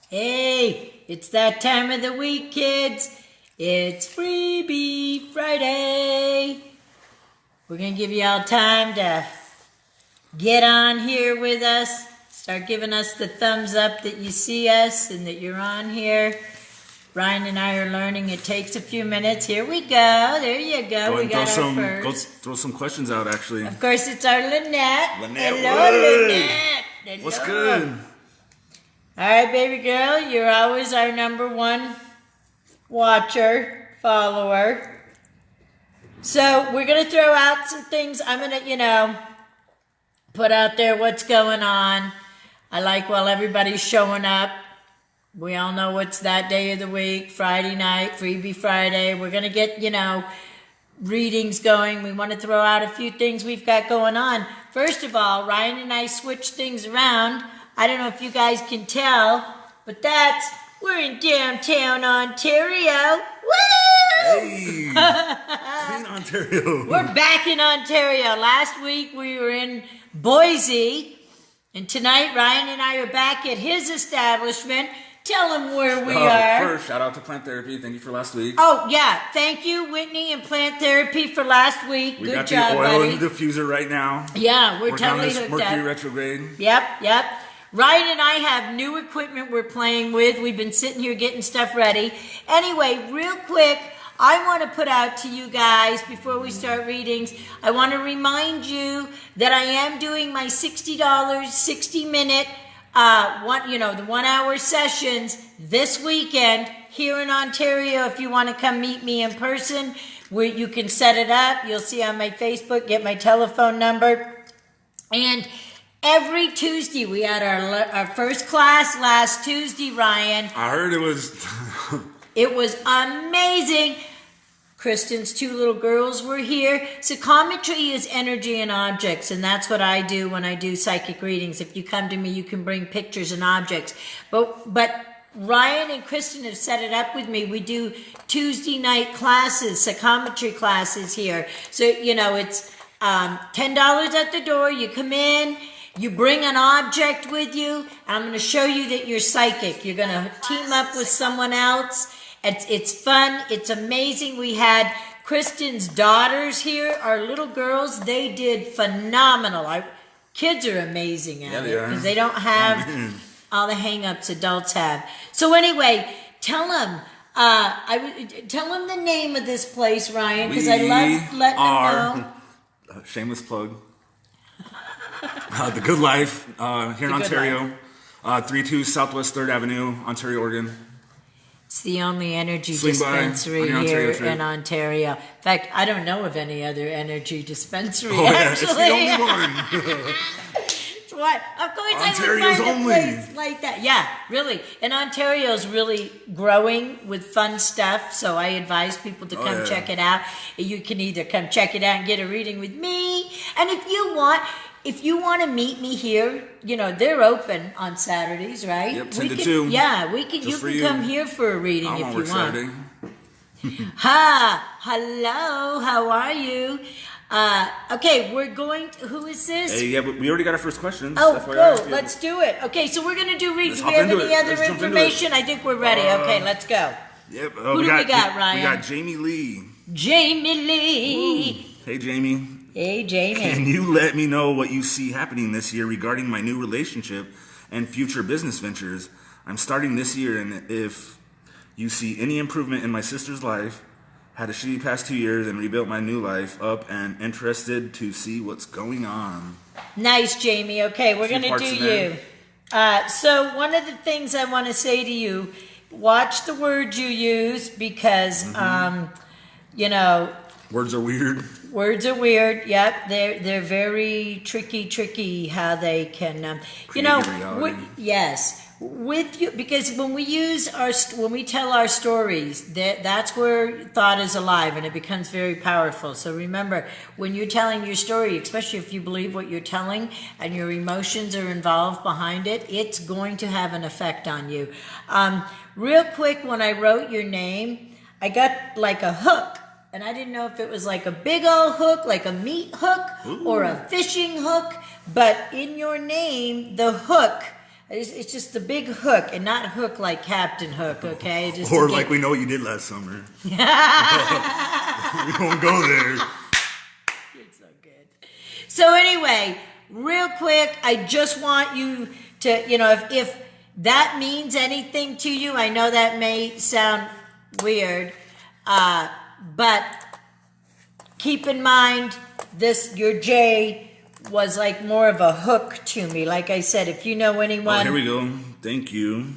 Hey, it's that time of the week, kids. It's Freebie Friday. We're going to give you all time to get on here with us. Start giving us the thumbs up that you see us and that you're on here. Ryan and I are learning. It takes a few minutes. Here we go. There you go. We got our first. Go throw some questions out, actually. Of course, it's our Lynette. Lynette, Hello, Lynette. Hello. What's good? All right, baby girl, you're always our number one watcher, follower. So we're going to throw out some things. I'm going to, put out there what's going on. I like while everybody's showing up. We all know what's that day of the week, Friday night, Freebie Friday. We're going to get, readings going. We want to throw out a few things we've got going on. First of all, Ryan and I switched things around. I don't know if you guys can tell, but we're in downtown Ontario. Woo! Hey! Clean Ontario. We're back in Ontario. Last week we were in Boise, and tonight Ryan and I are back at his establishment. Tell him where we are. First, shout out to Plant Therapy. Thank you for last week. Oh, yeah. Thank you, Whitney and Plant Therapy, for last week. We Good got job, the oil buddy. in the diffuser right now. Yeah, we're Working on totally this hooked Mercury up. retrograde. Yep. Ryan and I have new equipment we're playing with. We've been sitting here getting stuff ready. Anyway, real quick, I want to put out to you guys, before we start readings, I want to remind you that I am doing my $60, 60-minute, the 1 hour sessions this weekend here in Ontario. If you want to come meet me in person, you can set it up. You'll see on my Facebook, get my telephone number. And every Tuesday, we had our first class last Tuesday, Ryan. I heard it was... It was amazing. Kristen's two little girls were here. Psychometry is energy and objects, and that's what I do when I do psychic readings. If you come to me, you can bring pictures and objects. But Ryan and Kristen have set it up with me. We do Tuesday night classes, psychometry classes here. So, it's $10 at the door. You come in. You bring an object with you, and I'm going to show you that you're psychic. You're going to team up with someone else. It's fun. It's amazing. We had Kristen's daughters here, our little girls. They did phenomenal. Kids are amazing at it because they don't have all the hang-ups adults have. So anyway, tell them. Tell them the name of this place, Ryan, because I love letting them know. Shameless plug. The Good Life here in Ontario, 32 Southwest 3rd Avenue, Ontario, Oregon. It's the only energy dispensary here in Ontario. In fact, I don't know of any other energy dispensary. Actually, it's the only one. It's what? Of course, Ontario's I would find only. a place like that. Yeah, really. And Ontario's really growing with fun stuff. So I advise people to come check it out. You can either come check it out and get a reading with me, and if you want to meet me here, they're open on Saturdays, right? Yep, 10 to 2. Yeah, you can come here for a reading if you want. Saturday. Hello, how are you? Okay, we're going to, who is this? Hey, yeah, we already got our first questions. Oh, cool, let's do it. Okay, so we're going to do readings. Do we have any other information? I think we're ready. Okay, let's go. Yep. Who do we got, Ryan? We got Jamie Lee. Jamie Lee. Ooh. Hey, Jamie. Hey, Jamie. Can you let me know what you see happening this year regarding my new relationship and future business ventures? I'm starting this year, and if you see any improvement in my sister's life, had a shitty past 2 years and rebuilt my new life up, and interested to see what's going on. Nice, Jamie. Okay, we're going to do you. So one of the things I want to say to you, watch the words you use because, Words are weird. Words are weird. Yep, they're very tricky. How they can, yes, with you, because when we tell our stories, that's where thought is alive and it becomes very powerful. So remember, when you're telling your story, especially if you believe what you're telling and your emotions are involved behind it, it's going to have an effect on you. Real quick, when I wrote your name, I got like a hook. And I didn't know if it was like a big old hook, like a meat hook, or a fishing hook. But in your name, the hook It's just the big hook, and not hook like Captain Hook, okay? Just or like we know what you did last summer. We won't go there. You're so good. So anyway, real quick, I just want you to, if that means anything to you, I know that may sound weird, but keep in mind your J was like more of a hook to me. Like I said, if you know anyone... Oh, here we go. Thank you.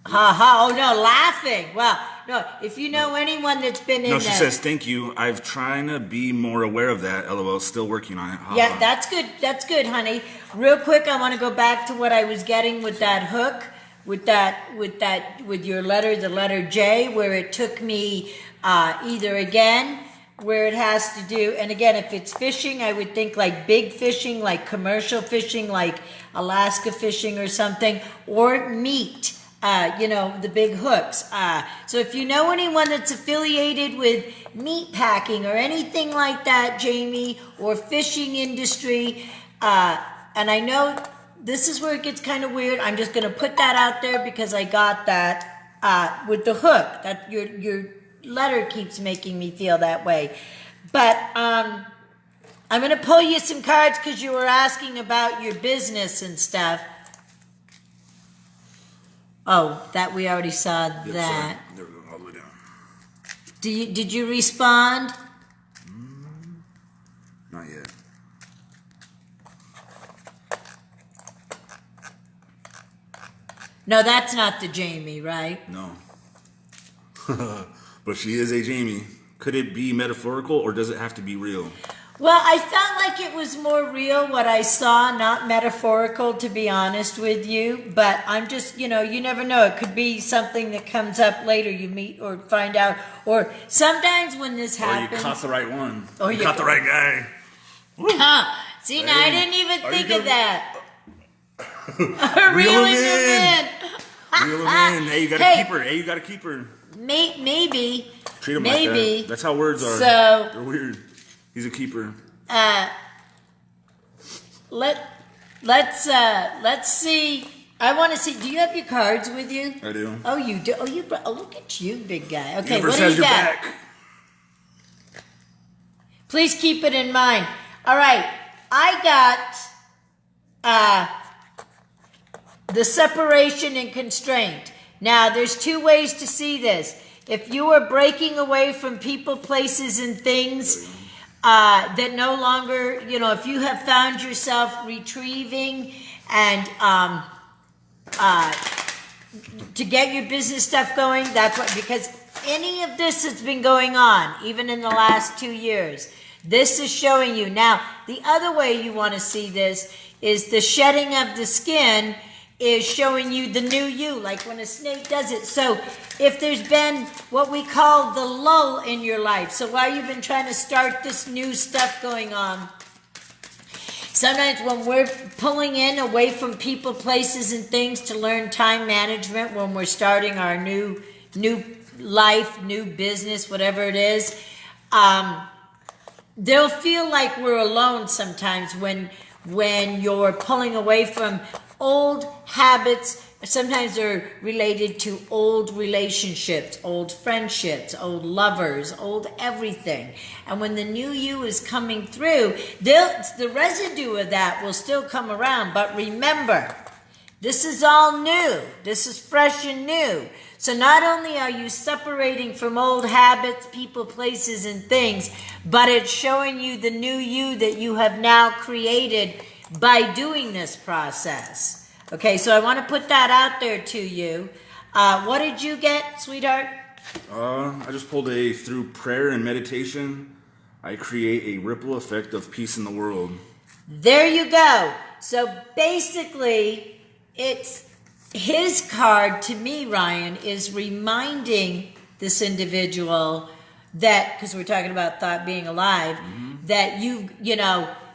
Oh no, laughing. Well, no, if you know anyone that's been in No, she says, thank you. I've trying to be more aware of that. LOL, still working on it. Yeah, that's good. That's good, honey. Real quick, I want to go back to what I was getting with that hook, with your letter, the letter J, where it took me either again, where it has to do, and again, if it's fishing, I would think like big fishing, like commercial fishing, like Alaska fishing or something, or meat, the big hooks. So if you know anyone that's affiliated with meat packing or anything like that, Jamie, or fishing industry, and I know this is where it gets kind of weird. I'm just going to put that out there because I got that with the hook. That your letter keeps making me feel that way. But I'm going to pull you some cards because you were asking about your business and stuff. Oh, that we already saw that. Sorry. There we go, all the way down. Did you respond? Not yet. No, that's not the Jamie, right? No. But she is a Jamie. Could it be metaphorical or does it have to be real? Well, I felt like it was more real what I saw, not metaphorical, to be honest with you. But I'm just, you never know. It could be something that comes up later you meet or find out. Or sometimes when this happens... Or you caught the right one. Or you caught the right guy. See, now I didn't even think of that. Reel him in. Reel him in. Hey, you gotta keep her. Hey, you gotta keep her. Maybe. Treat him like that. That's how words are. So, they're weird. He's a keeper. Let's see. I want to see. Do you have your cards with you? I do. Oh, you do. Oh, look at you, big guy. Okay, Universe what do has you your got? back. Please keep it in mind. All right, I got the separation and constraint. Now, there's two ways to see this. If you are breaking away from people, places, and things that no longer, if you have found yourself retrieving and to get your business stuff going, that's what, because any of this that's been going on, even in the last 2 years, this is showing you. Now, the other way you want to see this is the shedding of the skin is showing you the new you, like when a snake does it. So if there's been what we call the lull in your life, so while you've been trying to start this new stuff going on, sometimes when we're pulling in away from people, places, and things to learn time management, when we're starting our new life, new business, whatever it is, they'll feel like we're alone sometimes when you're pulling away from old habits. Sometimes they're related to old relationships, old friendships, old lovers, old everything. And when the new you is coming through, the residue of that will still come around. But remember, this is all new. This is fresh and new. So not only are you separating from old habits, people, places, and things, but it's showing you the new you that you have now created by doing this process. Okay, so I want to put that out there to you. What did you get, sweetheart? I just pulled through prayer and meditation, I create a ripple effect of peace in the world. There you go. So basically, it's his card to me, Ryan, is reminding this individual that, because we're talking about thought being alive, that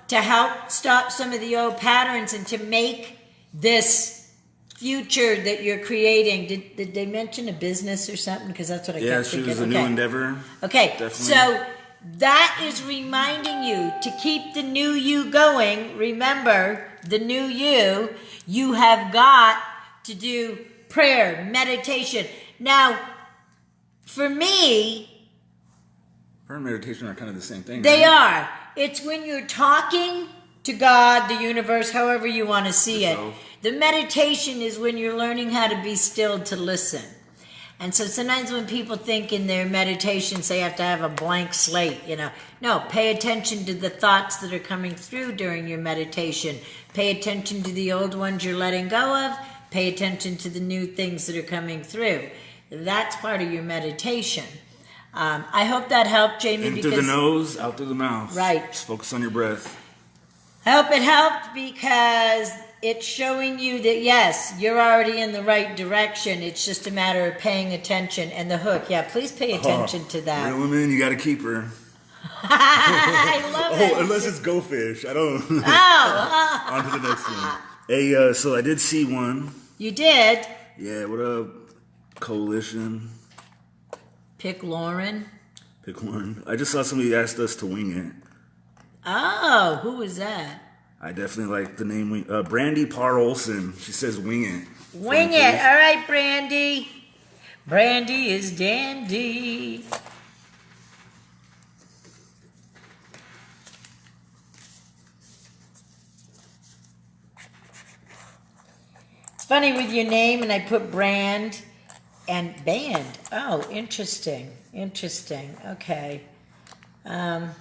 to help stop some of the old patterns and to make this future that you're creating. Did they mention a business or something? Because that's what I kept thinking. Yeah, she was a new endeavor. Okay, definitely. so that is reminding you to keep the new you going. Remember, the new you have got to do prayer, meditation. Now, for me, prayer and meditation are kind of the same thing. They right? are. It's when you're talking to God, the universe, however you want to see it. The meditation is when you're learning how to be still to listen. And so sometimes when people think in their meditations they have to have a blank slate, no, pay attention to the thoughts that are coming through during your meditation. Pay attention to the old ones you're letting go of. Pay attention to the new things that are coming through. That's part of your meditation. I hope that helped, Jamie. In through the nose, out through the mouth. Right. Just focus on your breath. I hope it helped because it's showing you that, yes, you're already in the right direction. It's just a matter of paying attention. And the hook, yeah, please pay attention to that. Real woman, you got to keep her. I love it. Unless it's Go Fish. I don't. Oh. On to the next one. Hey, so I did see one. You did? Yeah, what up, Coalition? Pick Lauren. Pick one. I just saw somebody asked us to wing it. Oh, who was that? I definitely like the name. Brandy Parr Olson. She says wing it. Wing it. All right, Brandy. Brandy is dandy. It's funny with your name, and I put brand and band. Oh, interesting. Interesting. Okay. And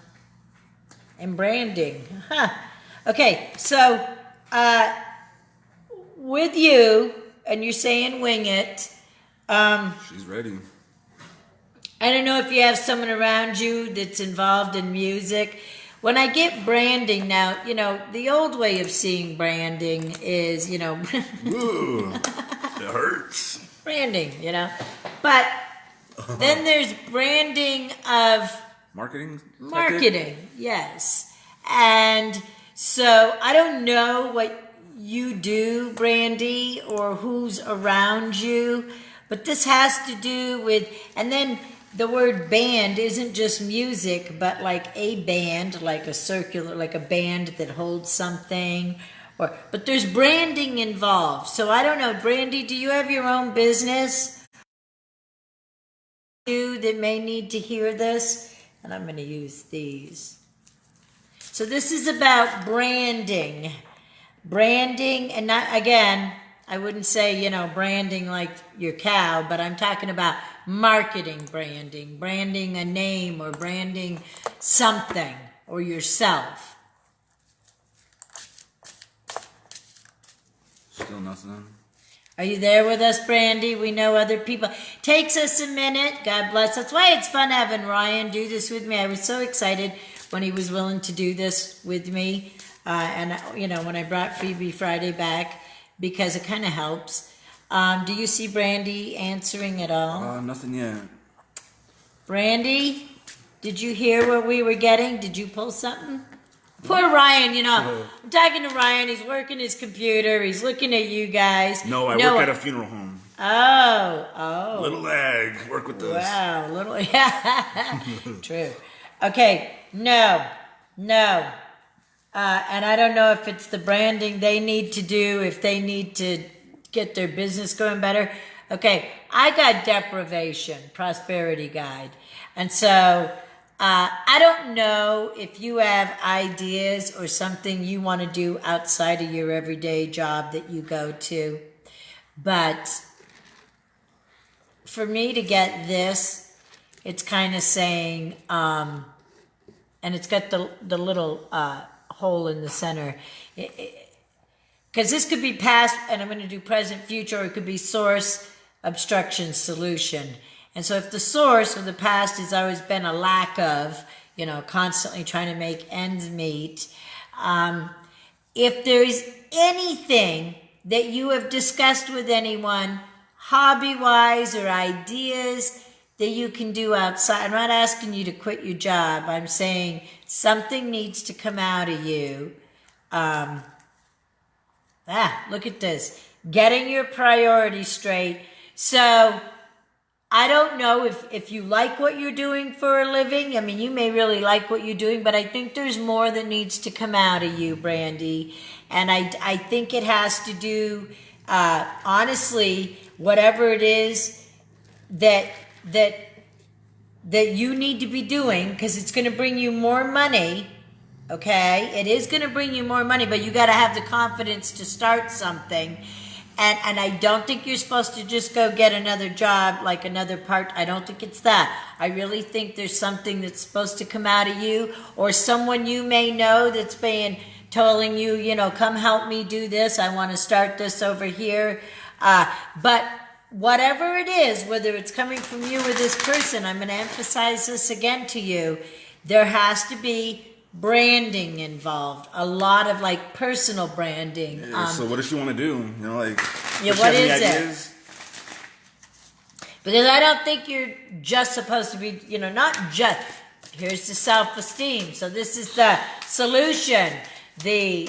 branding. Huh. Okay, so with you, and you're saying wing it. She's ready. I don't know if you have someone around you that's involved in music. When I get branding now, the old way of seeing branding is, Ooh, it hurts. branding, But then there's branding of Marketing, yes. And so I don't know what you do, Brandy, or who's around you, but this has to do with, and then the word band isn't just music, but like a band, like a circular, like a band that holds something, but there's branding involved. So I don't know, Brandy, do you have your own business? You that may need to hear this? And I'm going to use these. So this is about branding. Branding, and not, again, I wouldn't say, branding like your cow, but I'm talking about marketing branding, branding a name or branding something or yourself. Still nothing. Are you there with us, Brandy? We know other people. Takes us a minute. God bless. That's why it's fun having Ryan do this with me. I was so excited when he was willing to do this with me. And, when I brought Freebie Friday back, because it kind of helps. Do you see Brandy answering at all? Nothing yet. Brandy, did you hear what we were getting? Did you pull something? Poor Ryan, I'm talking to Ryan. He's working his computer. He's looking at you guys. No, I work at a funeral home. Oh. Little lag. Work with us. Wow, little, yeah. True. Okay, no. And I don't know if it's the branding they need to do, if they need to get their business going better. Okay, I got deprivation, prosperity guide. And so I don't know if you have ideas or something you want to do outside of your everyday job that you go to. But for me to get this, it's kind of saying, and it's got the little hole in the center. Because this could be past, and I'm going to do present, future, or it could be source, obstruction, solution. And so if the source or the past has always been a lack of, constantly trying to make ends meet, if there's anything that you have discussed with anyone, hobby-wise or ideas that you can do outside, I'm not asking you to quit your job. I'm saying something needs to come out of you. Look at this. Getting your priorities straight. So I don't know if you like what you're doing for a living. I mean, you may really like what you're doing, but I think there's more that needs to come out of you, Brandy. And I think it has to do, honestly, whatever it is that you need to be doing, because it's going to bring you more money. Okay, it is going to bring you more money, but you got to have the confidence to start something. And I don't think you're supposed to just go get another job, like another part. I don't think it's that. I really think there's something that's supposed to come out of you, or someone you may know that's telling you, you know, come help me do this. I want to start this over here. But whatever it is, whether it's coming from you or this person, I'm going to emphasize this again to you. There has to be branding involved, a lot of like personal branding. Yeah, so what does she want to do? You know, like, what is it? Because I don't think you're just supposed to be, you know, not just, here's the self-esteem. So this is the solution, the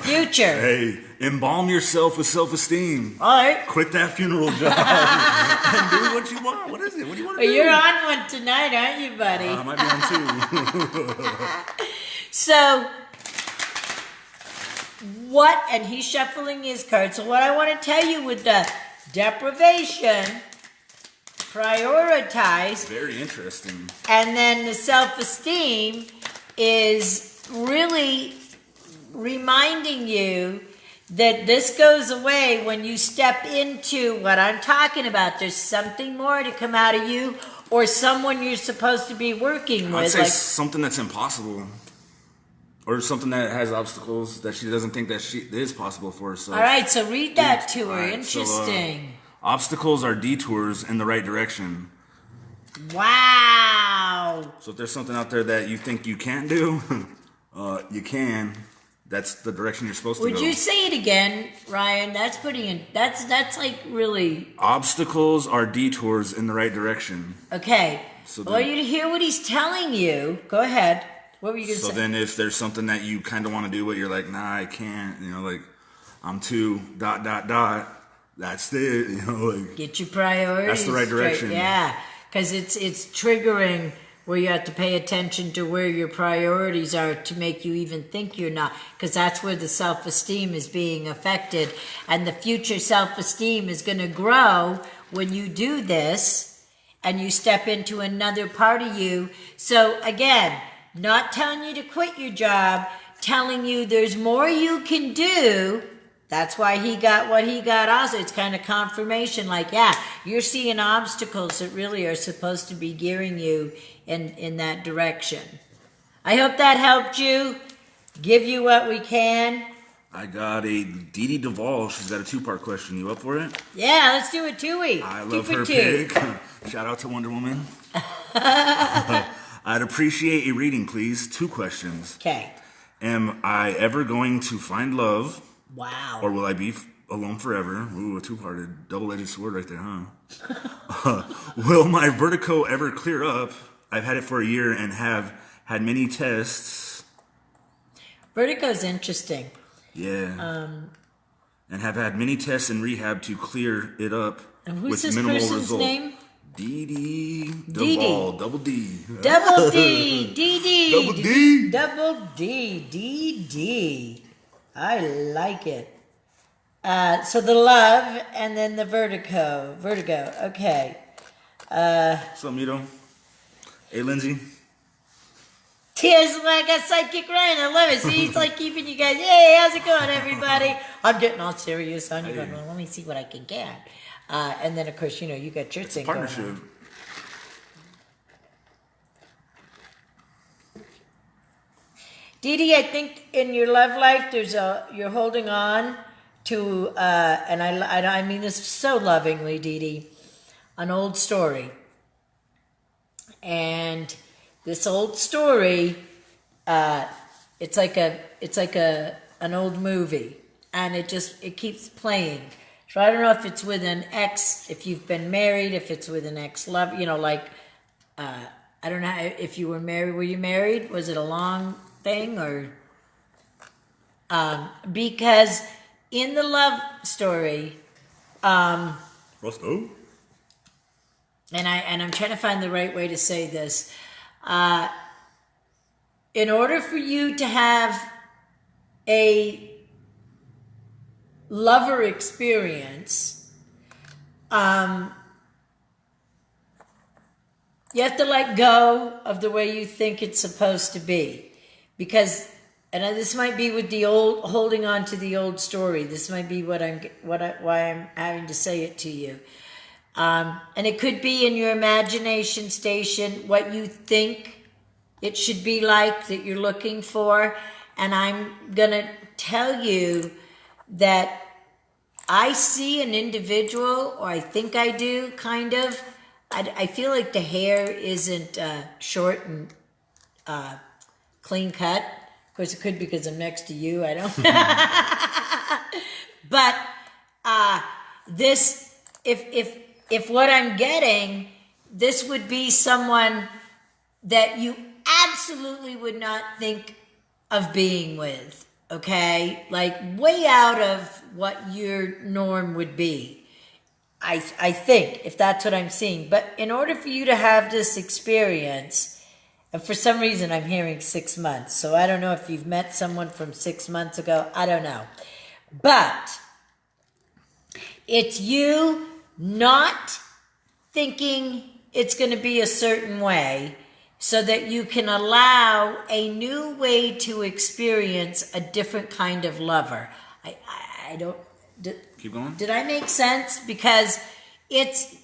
future. Hey, embalm yourself with self-esteem. All right. Quit that funeral job and do what you want. What is it? What do you want to do? You're on one tonight, aren't you, buddy? I might be on two. So, and he's shuffling his cards. So what I want to tell you with the deprivation, prioritize. Very interesting. And then the self-esteem is really reminding you that this goes away when you step into what I'm talking about. There's something more to come out of you, or someone you're supposed to be working with. I'd say something that's impossible, or something that has obstacles that she doesn't think that is possible for herself. All right, so read that to her. Interesting. So, obstacles are detours in the right direction. Wow. So if there's something out there that you think you can't do, you can. That's the direction you're supposed to go. Would you say it again, Ryan? That's putting in. That's like really. Obstacles are detours in the right direction. Okay. So well, you hear what he's telling you. Go ahead. What were you going to say? So then, if there's something that you kind of want to do, but you're like, nah, I can't. You know, like I'm too ... That's it. You know, like get your priorities. That's the right direction. Straight. Yeah, because it's triggering. Where you have to pay attention to where your priorities are to make you even think you're not. Because that's where the self-esteem is being affected. And the future self-esteem is going to grow when you do this and you step into another part of you. So again, not telling you to quit your job, telling you there's more you can do. That's why he got what he got also. It's kind of confirmation, like, yeah, you're seeing obstacles that really are supposed to be gearing you in that direction. I hope that helped you. Give you what we can. I got a Dee Dee Duvall. She's got a two-part question. You up for it? Yeah, let's do it two-week. I love her pick. Shout out to Wonder Woman. I'd appreciate a reading, please. 2 questions. Okay. Am I ever going to find love? Wow. Or will I be alone forever? Ooh, a two-parted, double-edged sword right there, huh? Will my vertigo ever clear up? I've had it for a year and have had many tests. Vertigo's interesting. Yeah. And have had many tests in rehab to clear it up and who's with this minimal person's result. Name? Dee Dee Duvall. Double D. Double D. Dee Dee. Double D. Double D. Dee Dee. I like it. So the love and then the vertigo. Vertigo. Okay. What's up, Mito? Hey, Lindsay. Tears like a psychic Ryan. I love it. See, he's like keeping you guys. Hey, how's it going, everybody? I'm getting all serious on you. Going, well, let me see what I can get. And then, of course, you know, you got your thing Partnership. going on. Dee Dee, I think in your love life, you're holding on to, and I mean this so lovingly, Dee Dee, an old story. And this old story, it's like an old movie, and it keeps playing. So I don't know if it's with an ex, if you've been married, if it's with an ex-love, you know, like, I don't know if you were married. Were you married? Was it a long thing or? Because in the love story, Rusto? and I'm trying to find the right way to say this. In order for you to have a lover experience, you have to let go of the way you think it's supposed to be. Because, and this might be with the old, holding on to the old story. This might be why I'm having to say it to you. And it could be in your imagination station, what you think it should be like that you're looking for. And I'm going to tell you that I see an individual, or I think I do, kind of. I feel like the hair isn't short and clean cut. Of course, it could be because I'm next to you. I don't. But this, if what I'm getting, this would be someone that you absolutely would not think of being with. Okay, like way out of what your norm would be. I think, if that's what I'm seeing. But in order for you to have this experience, and for some reason I'm hearing 6 months, so I don't know if you've met someone from 6 months ago, I don't know. But it's you not thinking it's going to be a certain way, so that you can allow a new way to experience a different kind of lover. I don't... Keep going. Did I make sense? Because it's,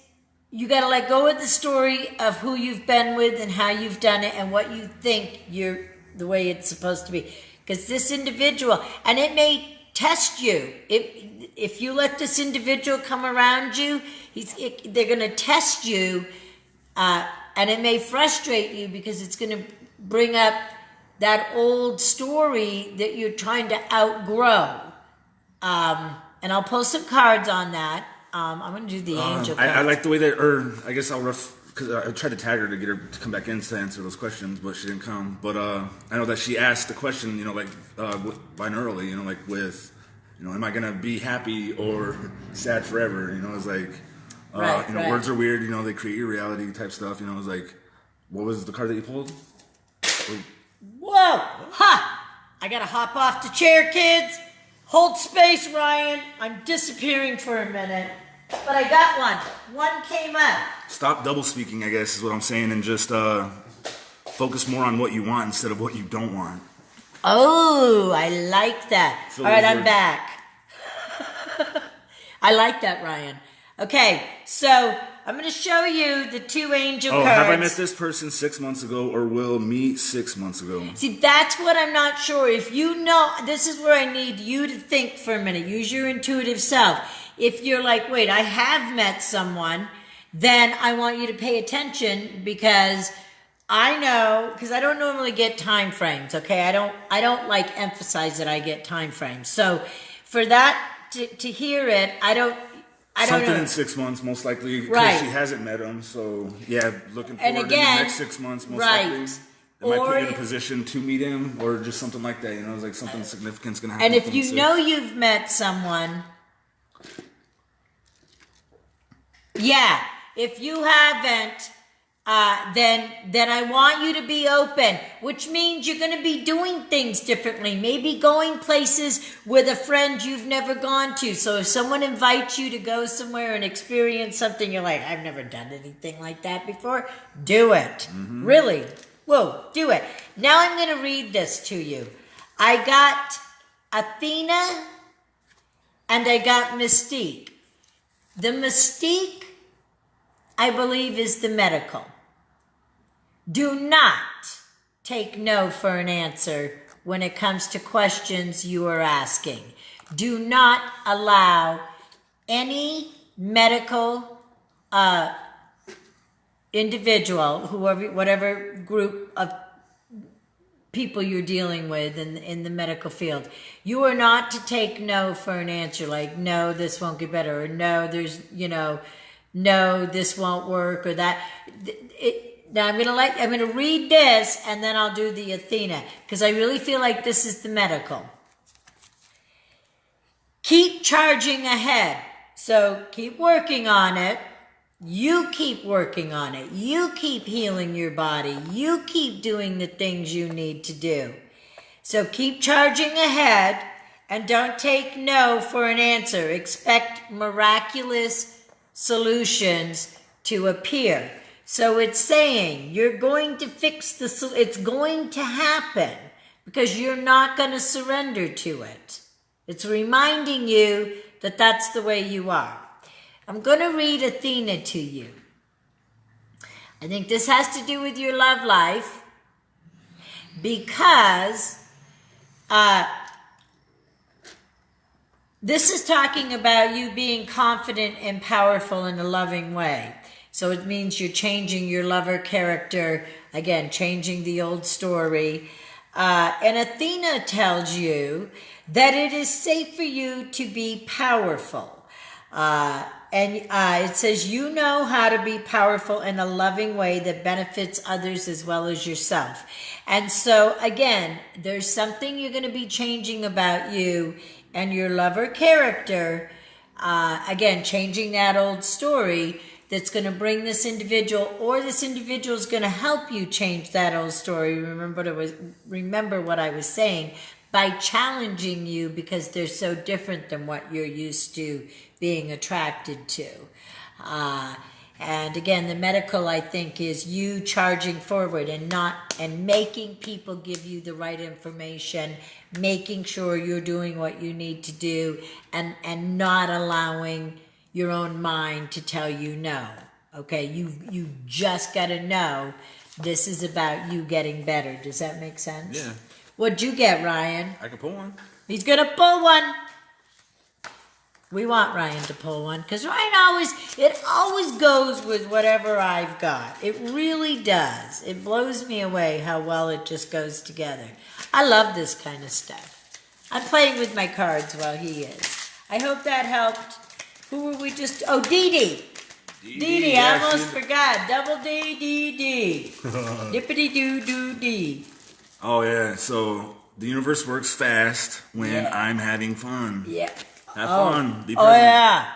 you got to let go of the story of who you've been with and how you've done it and what you think you're the way it's supposed to be. Because this individual, and it may test you. If you let this individual come around you, they're going to test you, and it may frustrate you because it's going to bring up that old story that you're trying to outgrow. And I'll post some cards on that. I'm going to do the angel cards. I like the way that, or I guess because I tried to tag her to get her to come back in to answer those questions, but she didn't come. But I know that she asked the question, like binaurally, like with, am I going to be happy or sad forever? It's like, right. Words are weird, they create your reality type stuff. It's like, what was the card that you pulled? Whoa! Ha! I got to hop off the chair, kids. Hold space, Ryan. I'm disappearing for a minute. But I got one. One came up. Stop double speaking, I guess, is what I'm saying, and just focus more on what you want instead of what you don't want. Oh, I like that. All right, I'm back. I like that, Ryan. Okay, so I'm going to show you the 2 angel cards. Have I met this person 6 months ago or will meet 6 months ago? See, that's what I'm not sure. If you know, this is where I need you to think for a minute. Use your intuitive self. If you're like, wait, I have met someone, then I want you to pay attention, because I know, because I don't normally get time frames, okay? I don't like emphasize that I get time frames. So for that to hear it, I don't Something know. in 6 months, most likely, because right. she hasn't met him. So, yeah, looking forward and again, in the next 6 months, most right. likely. It might put you in a position to meet him, or just something like that. It's like something significant's going to happen. And if you know you've met someone, yeah, if you haven't, then I want you to be open, which means you're going to be doing things differently, maybe going places with a friend you've never gone to. So if someone invites you to go somewhere and experience something, you're like, I've never done anything like that before. Do it. Mm-hmm. Really. Whoa, do it. Now I'm going to read this to you. I got Athena and I got Mystique. The Mystique, I believe, is the medical. Do not take no for an answer when it comes to questions you are asking. Do not allow any medical individual, whatever group of people you're dealing with in the medical field. You are not to take no for an answer, like, no, this won't get better, or no, there's, no, this won't work, or that. Now I'm going to read this, and then I'll do the Athena, because I really feel like this is the medical. Keep charging ahead. So keep working on it. You keep working on it. You keep healing your body. You keep doing the things you need to do. So keep charging ahead and don't take no for an answer. Expect miraculous solutions to appear. So it's saying you're going to fix it's going to happen because you're not going to surrender to it. It's reminding you that that's the way you are. I'm going to read Athena to you. I think this has to do with your love life because this is talking about you being confident and powerful in a loving way. So it means you're changing your lover character, again, changing the old story. And Athena tells you that it is safe for you to be powerful. And it says you know how to be powerful in a loving way that benefits others as well as yourself. And so, again, there's something you're going to be changing about you and your lover character. Again, changing that old story that's going to bring this individual, or this individual is going to help you change that old story. Remember what I was saying, by challenging you because they're so different than what you're used to being attracted to. And again, the medical, I think, is you charging forward and making people give you the right information, making sure you're doing what you need to do, and not allowing your own mind to tell you no. Okay, you just got to know this is about you getting better. Does that make sense? Yeah. What'd you get, Ryan? I can pull one. He's going to pull one. We want Ryan to pull one because Ryan always goes with whatever I've got. It really does. It blows me away how well it just goes together. I love this kind of stuff. I'm playing with my cards while he is. I hope that helped. Who were we just... Oh, Dee Dee. Dee Dee, I almost forgot. Double D, D, D. Dippity-doo-doo-dee. Oh, yeah. So the universe works fast when I'm having fun. Yeah. Have fun. Be present. Oh, yeah.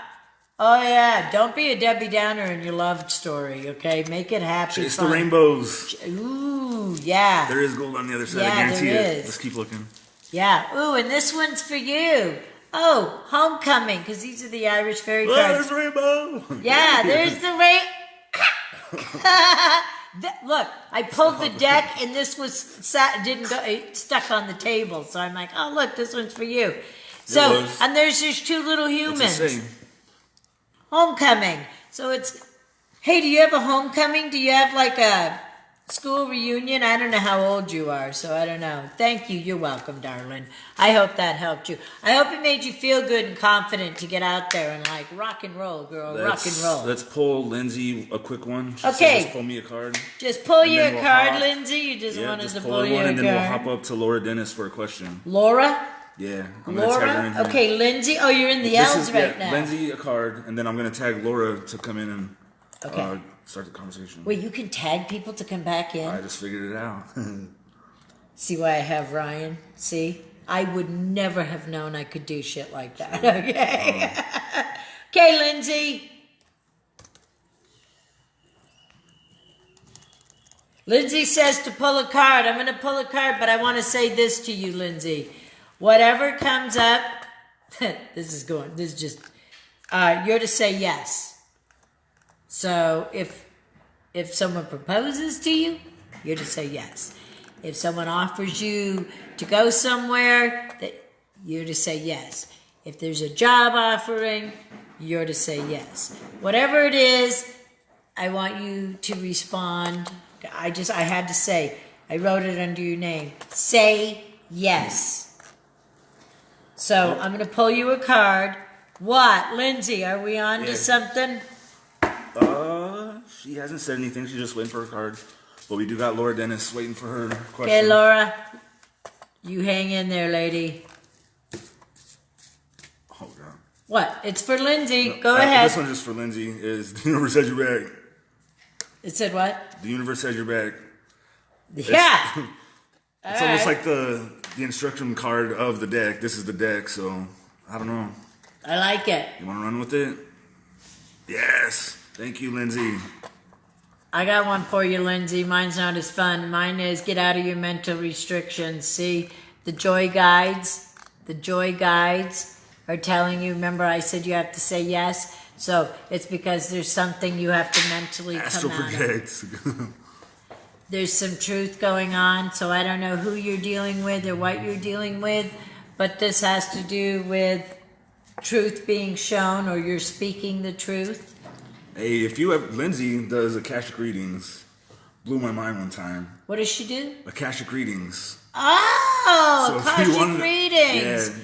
Oh, yeah. Don't be a Debbie Downer in your love story, okay? Make it happy. Chase the rainbows. Ooh, yeah. There is gold on the other side. Yeah, I guarantee there it. is. Let's keep looking. Yeah. Ooh, and this one's for you. Oh, homecoming, because these are the Irish fairy Oh, cards. there's a rainbow. Yeah, there's the Look, I pulled the deck, and this was stuck on the table. So I'm like, oh, look, this one's for you. So, and there's just two little humans. What's it say? Homecoming. So it's, hey, do you have a homecoming? Do you have like a school reunion? I don't know how old you are, so I don't know. Thank you. You're welcome, darling. I hope that helped you. I hope it made you feel good and confident to get out there and like rock and roll, girl. Rock and roll. Let's pull Lindsay a quick one. Okay. Just pull me a card. Just pull you a card, Lindsay. You just want us to pull you a card. And then we'll hop up to Laura Dennis for a question. Laura? Yeah. I'm gonna tag her in here. Okay, Lindsay. Oh, you're in the L's right now. Lindsay a card, and then I'm going to tag Laura to come in and start the conversation. Wait, you can tag people to come back in? I just figured it out. See why I have Ryan? See? I would never have known I could do shit like that. Okay. Okay, Lindsay. Lindsay says to pull a card. I'm going to pull a card, but I want to say this to you, Lindsay. Whatever comes up, you're to say yes. So if someone proposes to you, you're to say yes. If someone offers you to go somewhere, you're to say yes. If there's a job offering, you're to say yes. Whatever it is, I want you to respond. I had to say, I wrote it under your name. Say yes. So I'm going to pull you a card. What? Lindsay, are we on to something? She hasn't said anything. She's just waiting for her card. But we do got Laura Dennis waiting for her question. Okay, Laura. You hang in there, lady. Oh, God. What? It's for Lindsay. Go ahead. This one's just for Lindsay. Is the universe has your back. It said what? The universe has your back. Yeah. It's almost like the instruction card of the deck. This is the deck, so I don't know. I like it. You want to run with it? Yes. Thank you, Lindsay. I got one for you, Lindsay. Mine's not as fun. Mine is get out of your mental restrictions. See, the joy guides are telling you, remember I said you have to say yes? So it's because there's something you have to mentally Astral come out of. projects. There's some truth going on, so I don't know who you're dealing with or what you're dealing with, but this has to do with truth being shown or you're speaking the truth. Hey, if you have, Lindsay does Akashic readings. Blew my mind one time. What does she do? Akashic readings. Oh, So if you Akashic wanted- readings. Yeah.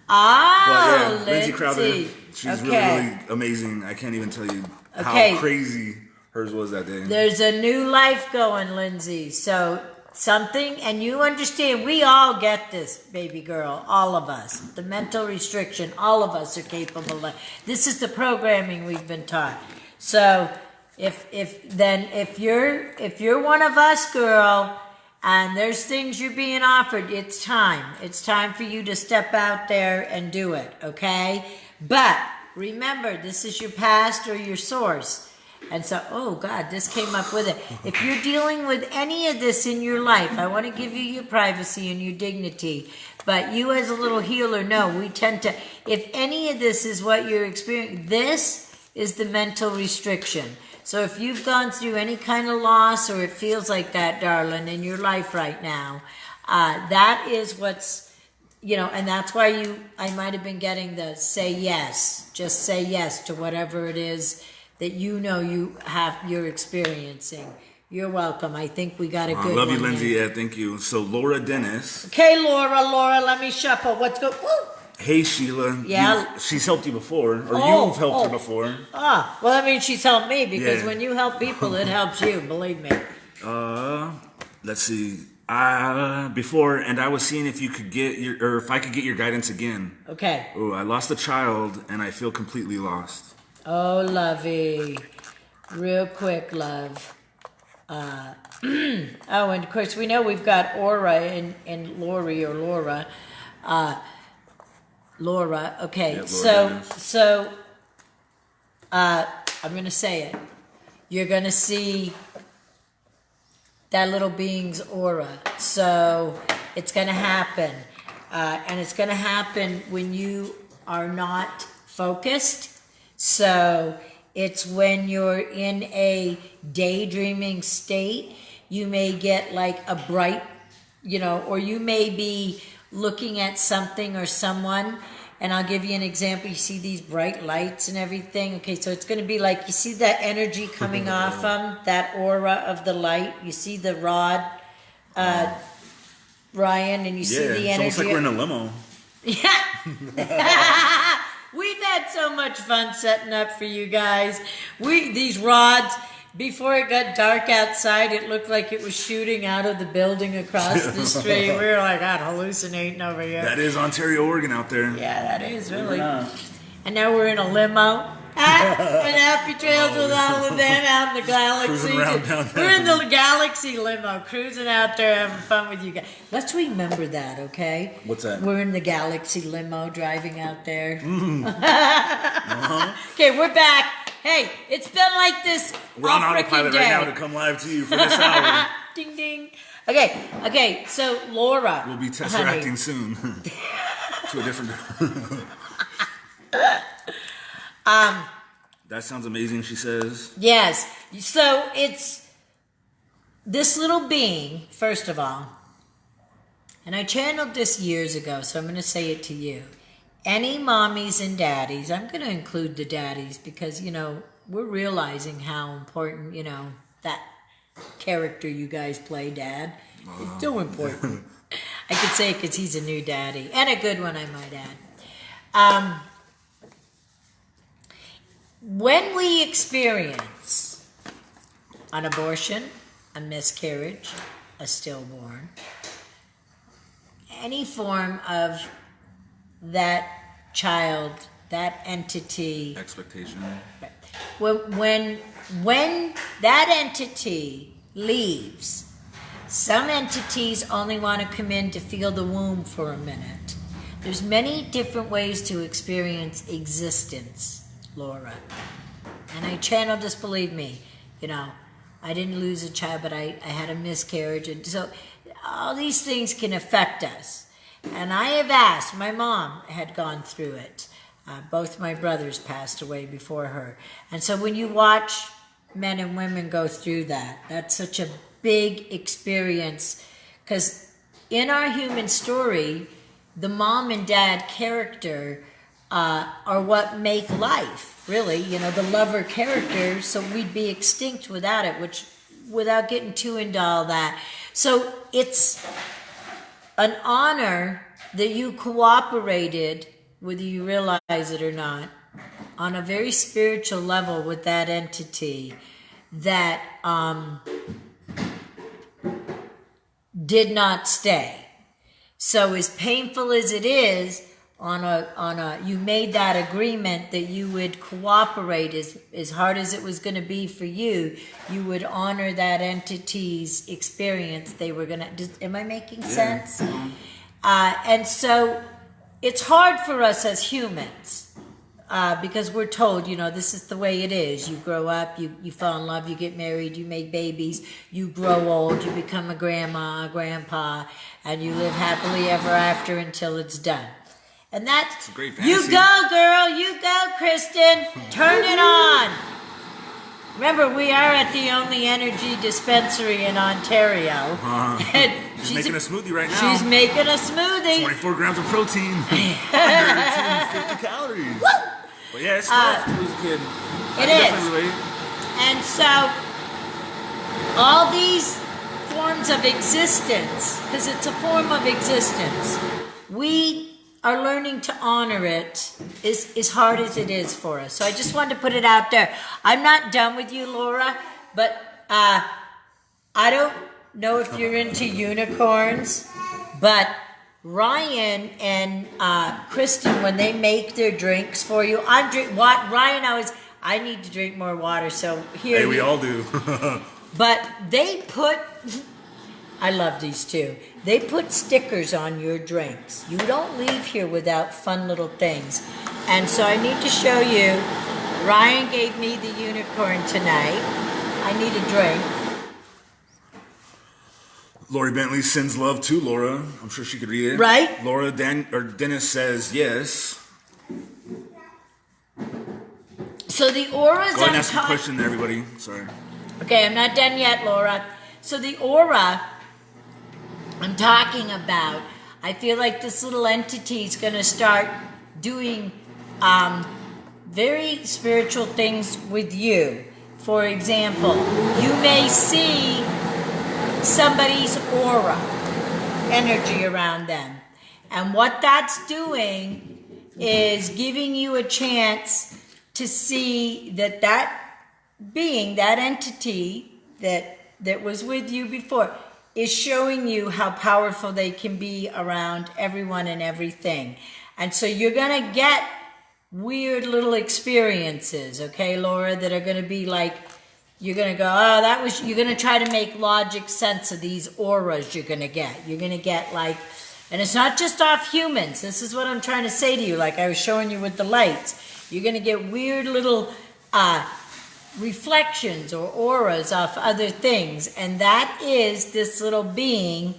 Oh, But yeah, Lindsay Crowther, she's really, really amazing. I can't even tell you how crazy hers was that day. There's a new life going, Lindsay. So something, and you understand, we all get this, baby girl, all of us. The mental restriction, all of us are capable of. This is the programming we've been taught. So if you're one of us, girl, and there's things you're being offered, it's time. It's time for you to step out there and do it, okay? But remember, this is your past or your source. And so, oh God, this came up with it. If you're dealing with any of this in your life, I want to give you your privacy and your dignity. But you as a little healer, no, we tend to, if any of this is what you're experiencing, this is the mental restriction. So if you've gone through any kind of loss or it feels like that, darling, in your life right now, that is what's, and that's why I might have been getting the say yes. Just say yes to whatever it is that you're experiencing. You're welcome. I think we got a good one. I love you, Lindsay. there. Yeah, thank you. So Laura Dennis. Okay, Laura, let me shuffle. What's good? Woo! Hey, Sheila. Yeah. She's helped you before, or you've helped her before. Ah, well, that means she's helped me because Yeah. when you help people, it helps you. Believe me. Let's see. Before, and I was seeing if you could if I could get your guidance again. Okay. Oh, I lost a child, and I feel completely lost. Oh, lovey. Real quick, love. Oh, and of course, we know we've got Aura in Lori or Laura. Laura, okay. Yeah, so, I'm going to say it. You're going to see that little being's aura. So, it's going to happen. And it's going to happen when you are not focused. So, it's when you're in a daydreaming state. You may get like a bright, or you may be looking at something or someone, and I'll give you an example. You see these bright lights and everything. Okay, so it's going to be like, you see that energy coming off them, that aura of the light. You see the rod, Ryan, and you see the energy. It's almost like we're in a limo. Yeah. We've had so much fun setting up for you guys. These rods, before it got dark outside, it looked like it was shooting out of the building across the street. We were like, God, hallucinating over here. That is Ontario, Oregon out there. Yeah, that is really. And now we're in a limo. And happy trails with all of them out in the galaxy. Cruising around down there. We're in the galaxy limo, cruising out there, having fun with you guys. Let's remember that, okay? What's that? We're in the galaxy limo, driving out there. Okay, we're back. Hey, it's been like this We're all on autopilot freaking day. right now to come live to you for this hour. Ding, ding. Okay, so Laura. We'll be honey. tesseracting soon to a different. That sounds amazing, she says. Yes. So it's this little being, first of all, and I channeled this years ago, so I'm going to say it to you. Any mommies and daddies, I'm going to include the daddies because, we're realizing how important, that character you guys play, Dad. It's so important. I could say it because he's a new daddy, and a good one, I might add. When we experience an abortion, a miscarriage, a stillborn, any form of that child, that entity, Expectation. when that entity leaves, some entities only want to come in to feel the womb for a minute. There's many different ways to experience existence, Laura. And I channeled this, believe me, you know, I didn't lose a child, but I had a miscarriage. And so all these things can affect us. And I have asked, my mom had gone through it. Both my brothers passed away before her. And so when you watch men and women go through that, that's such a big experience. Because in our human story, the mom and dad character are what make life, really. You know, the lover character, so we'd be extinct without it, which, without getting too into all that. So it's an honor that you cooperated, whether you realize it or not, on a very spiritual level with that entity that did not stay. So as painful as it is, you made that agreement that you would cooperate as hard as it was going to be for you. You would honor that entity's experience. They were going to. Am I making sense? And so it's hard for us as humans because we're told, you know, this is the way it is. You grow up, you fall in love, you get married, you make babies, you grow old, you become a grandma, a grandpa, and you live happily ever after until it's done. And that's, great fantasy. You go, girl, you go, Kristen. Turn it on. Remember, we are at the only energy dispensary in Ontario. And she's making a smoothie right now. She's making a smoothie. 24 grams of protein. 150 calories. Woo! But yeah, it's tough to lose a kid. It is. And so, all these forms of existence, because it's a form of existence, we are learning to honor it as hard as it is for us. So I just wanted to put it out there. I'm not done with you, Laura, but I don't know if you're into unicorns, but Ryan and Kristen, when they make their drinks for you, Ryan I need to drink more water, so here. Hey, we all do. But they put, I love these two. They put stickers on your drinks. You don't leave here without fun little things. And so I need to show you. Ryan gave me the unicorn tonight. I need a drink. Lori Bentley sends love to Laura. I'm sure she could read it. Right? Laura Dennis says yes. So the auras. Go ahead and ask a question there, everybody. Sorry. Okay, I'm not done yet, Laura. So the aura I'm talking about, I feel like this little entity is going to start doing very spiritual things with you. For example, you may see somebody's aura, energy around them. And what that's doing is giving you a chance to see that being, that entity that was with you before, is showing you how powerful they can be around everyone and everything. And so you're going to get weird little experiences, okay, Laura, that are going to be like, you're going to go, you're going to try to make logic sense of these auras you're going to get. You're going to get like, and it's not just off humans. This is what I'm trying to say to you, like I was showing you with the lights. You're going to get weird little reflections or auras off other things, and that is this little being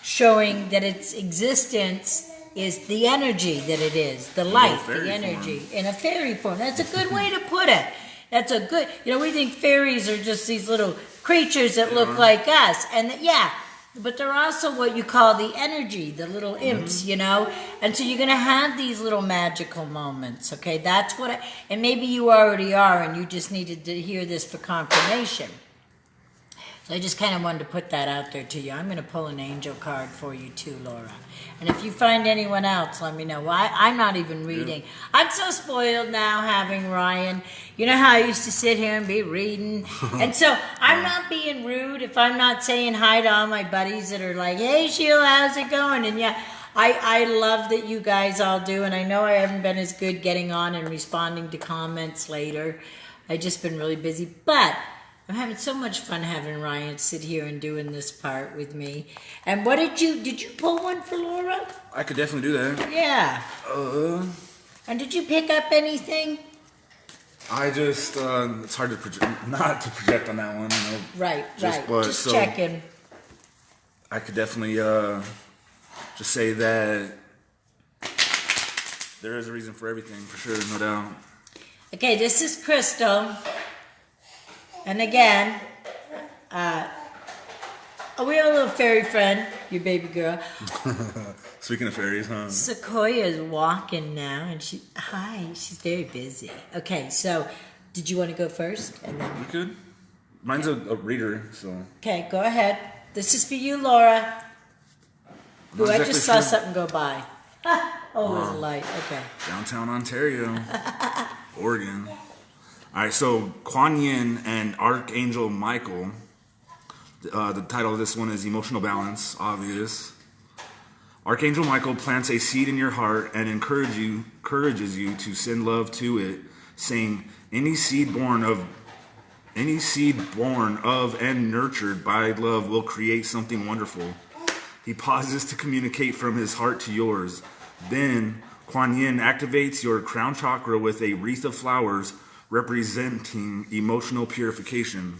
showing that its existence is the energy that it is, the light, the energy, in a fairy form. That's a good way to put it. That's a good, we think fairies are just these little creatures that look like us, and but they're also what you call the energy, the little imps, And so you're going to have these little magical moments, okay? That's what and maybe you already are, and you just needed to hear this for confirmation. So I just kind of wanted to put that out there to you. I'm going to pull an angel card for you too, Laura. And if you find anyone else, let me know. Well, I'm not even reading. Yeah. I'm so spoiled now having Ryan. You know how I used to sit here and be reading? And so I'm not being rude if I'm not saying hi to all my buddies that are like, hey, Sheila, how's it going? And I love that you guys all do. And I know I haven't been as good getting on and responding to comments later. I've just been really busy. But I'm having so much fun having Ryan sit here and doing this part with me. And what did you pull one for Laura? I could definitely do that. Yeah. And did you pick up anything? I just, it's hard to project, not to project on that one, you know. Right. But, Just so, checking. I could definitely just say that there is a reason for everything, for sure, no doubt. Okay, this is Crystal. And again, we have a little fairy friend, your baby girl. Speaking of fairies, huh? Sequoia is walking now, and she's very busy. Okay, so did you want to go first? And then You could. Mine's a reader, so. okay, go ahead. This is for you, Laura. I'm Ooh, not I exactly just saw sure. something go by. Oh, it was a light. Okay. Downtown Ontario, Oregon. All right, so Kuan Yin and Archangel Michael. The title of this one is Emotional Balance, obvious. Archangel Michael plants a seed in your heart and encourages you to send love to it, saying, any seed born of and nurtured by love will create something wonderful. He pauses to communicate from his heart to yours. Then Kuan Yin activates your crown chakra with a wreath of flowers representing emotional purification.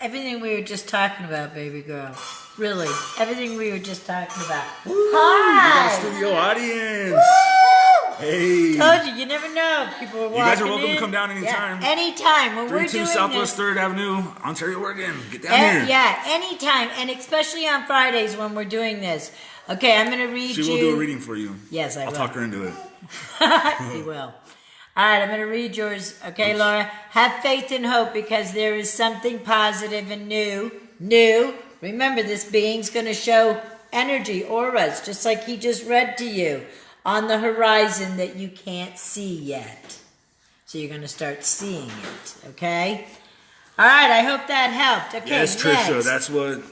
Everything we were just talking about, baby girl. Really, everything we were just talking about. Hi! We got a studio audience. Hey. Told you, you never know. People are walking in. You guys are welcome to come down anytime. Yeah, anytime. When we're 32 doing Southwest this. 3rd Avenue, Ontario, Oregon. Get down here. Yeah, anytime. And especially on Fridays when we're doing this. Okay, I'm going to read She you. will do a reading for you. Yes, I'll will. talk her into it. He will. All right, I'm going to read yours. Okay, Laura? Have faith and hope because there is something positive and new. Remember, this being's going to show energy, auras, just like he just read to you, on the horizon that you can't see yet. So you're going to start seeing it, okay? All right, I hope that helped. Okay, Yes, next. Trisha. That's what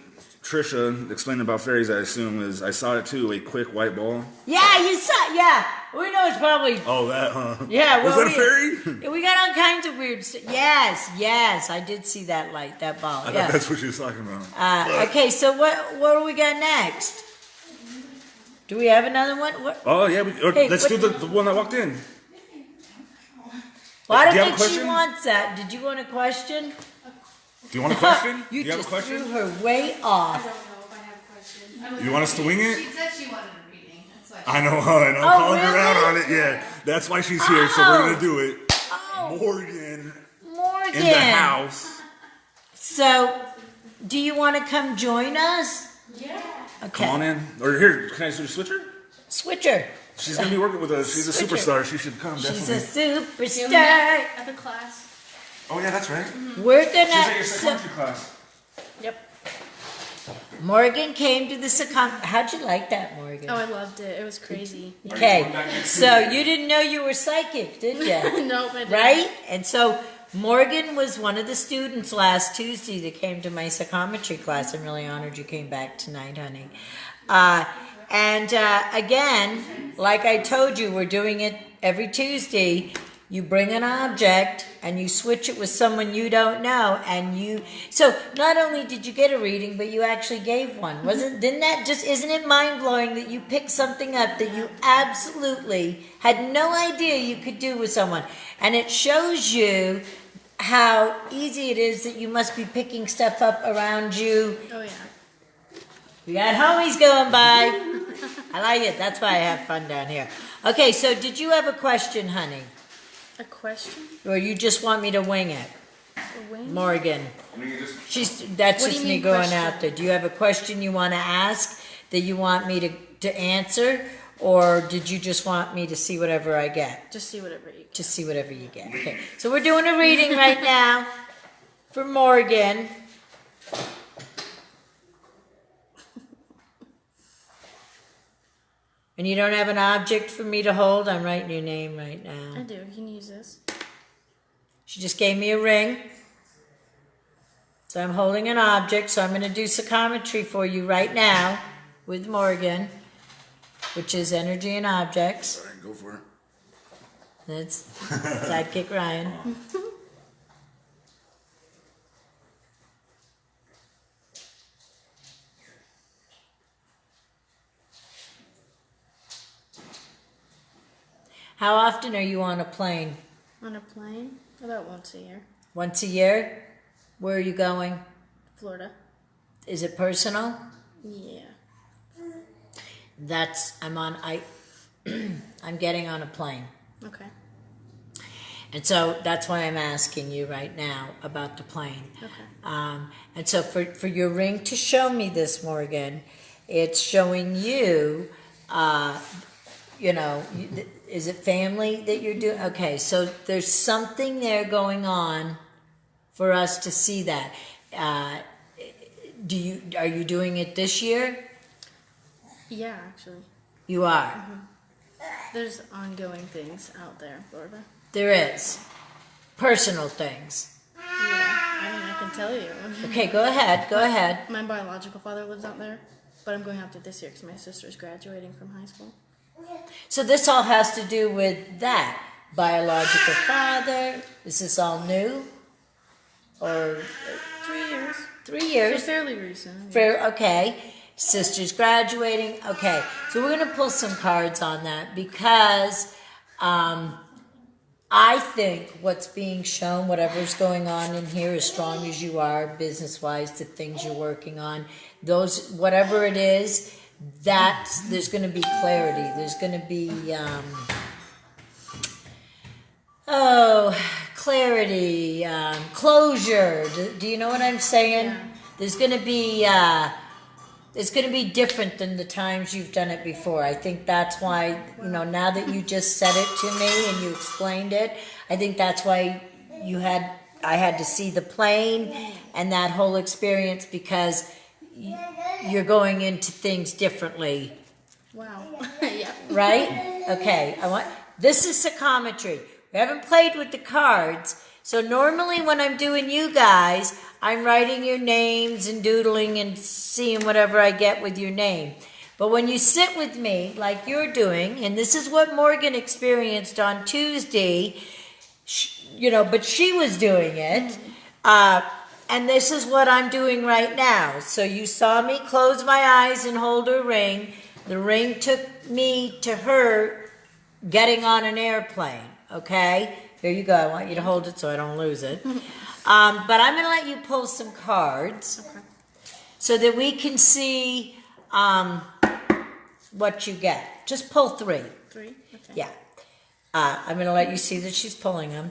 Trisha explained about fairies, I assume, is I saw it too, a quick white ball. Yeah, you saw. Yeah, we know it's probably. Oh, that, huh? Yeah, Was well, that a fairy? Yeah, we got all kinds of weird stuff. Yes, I did see that light, that ball. I Yeah. thought that's what she was talking about. Okay, so what do we got next? Do we have another one? What? Oh, yeah. Hey, let's do the one that walked in. Well, I Do you don't have a think she question? wants that. Did you want a question? Do you want a question? You Do you have a just question? threw her way off. I don't know if I have a question. You want us to wing it? She said she wanted a reading. That's why. I know, and I'm calling her really? out on it. Yeah, that's why she's here. So we're gonna do it. Oh, Morgan Morgan. in the house. So, do you want to come join us? Yeah. Okay. Come on in. Or here, can I switch her? Switcher. She's gonna be working with us. She's a Switcher. superstar. She should come. She's Definitely. a superstar. At the class. Oh yeah, that's right. We're She's at your gonna. psychology class. Yep. Morgan came to the How'd you like that, Morgan? Oh, I loved it. It was crazy. Okay, so you didn't know you were psychic, did you? Nope, I didn't. Right? And so Morgan was one of the students last Tuesday that came to my psychometry class. I'm really honored you came back tonight, honey. Again, like I told you, we're doing it every Tuesday. You bring an object and you switch it with someone you don't know, so not only did you get a reading, but you actually gave one. Isn't it mind blowing that you picked something up that you absolutely had no idea you could do with someone? And it shows you how easy it is that you must be picking stuff up around you. Oh, yeah. We got homies going by. I like it. That's why I have fun down here. Okay, so did you have a question, honey? A question? Or you just want me to wing it? A wing? Morgan. That's What do just you me mean going question? out there. Do you have a question you want to ask that you want me to answer? Or did you just want me to see whatever I get? Just see whatever you Just see whatever you get. Okay. So we're doing a reading right now for Morgan. And you don't have an object for me to hold? I'm writing your name right I now. do. You can use this. She just gave me a ring. So I'm holding an object. So I'm going to do psychometry for you right now with Morgan, which is energy and objects. All right, go for it. That's sidekick Ryan. How often are you on a plane? On a plane? About once a year. Once a year? Where are you going? Florida. Is it personal? Yeah. I'm getting on a plane. Okay. And so that's why I'm asking you right now about the plane. Okay. And so for your ring to show me this, Morgan, it's showing you, is it family that you're doing? Okay, so there's something there going on for us to see that. Are you doing it this year? Yeah, actually. You are. There's ongoing things out there in Florida. There is. Personal things. Yeah, I can tell you. Okay, go ahead. My biological father lives out there, but I'm going out there this year because my sister's graduating from high school. So this all has to do with that. Biological father. Is this all new? Or 3 years. 3 years? So fairly recent. Okay. Sister's graduating. Okay. So we're going to pull some cards on that because I think what's being shown, whatever's going on in here, as strong as you are, business-wise, the things you're working on, those, whatever it is, there's going to be clarity. There's going to be, clarity, closure. Do you know what I'm saying? Yeah. There's going to be, it's going to be different than the times you've done it before. I think that's why, now that you just said it to me and you explained it, I think that's why I had to see the plane and that whole experience because you're going into things differently. Wow. Yeah. Right? Okay. This is psychometry. We haven't played with the cards. So normally when I'm doing you guys, I'm writing your names and doodling and seeing whatever I get with your name. But when you sit with me like you're doing, and this is what Morgan experienced on Tuesday, but she was doing it. And this is what I'm doing right now. So you saw me close my eyes and hold her ring. The ring took me to her getting on an airplane. Okay? Here you go. I want you to hold it so I don't lose it. But I'm going to let you pull some cards so that we can see what you get. Just pull 3. 3? Okay. Yeah. I'm going to let you see that she's pulling them.